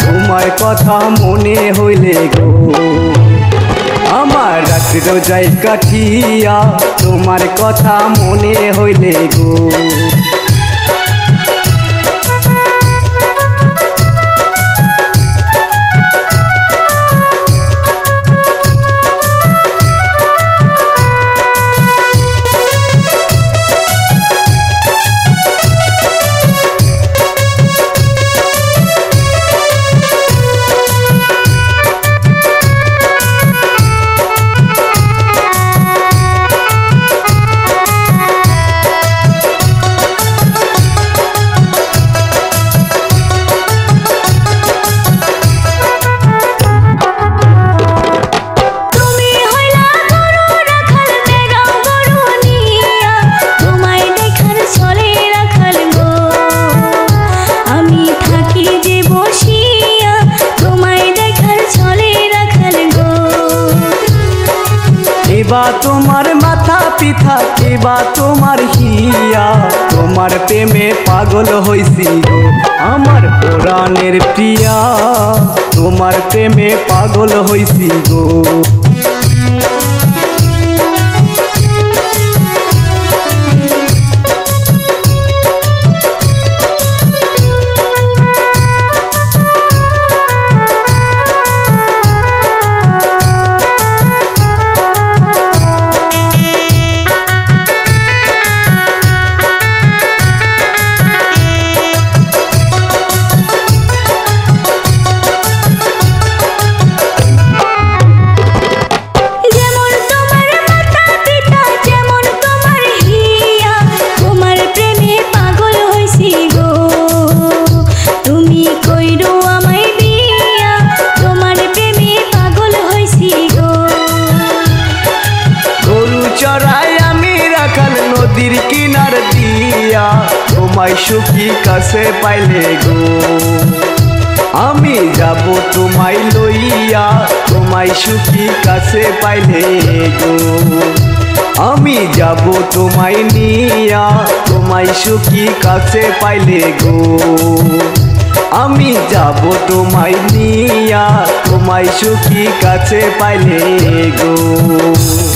তোমার কথা মনে হইলে গো আমার রাত্র যাই কাঠিয়া তোমার কথা মনে হইলে গো केबा तुम्हार माथा पिथा केबा तुम्हार हिया तुम्हार प्रेमे पागल होइसी गो आमार पुरानेर प्रिया तुम्हार प्रेमे पागल होइसी गो नदीर किनार दिया तुम्हाय सुखी काछे पाइले गो आमी जाबो तुम्हाय लइया तुम्हाय सुखी काछे पाइले गो आमी जाबो तुम्हाय निया तुम्हाय सुखी काछे पाइले गो आमी जाबो तुम्हाय निया तुम्हाय सुखी काछे पाइले गो।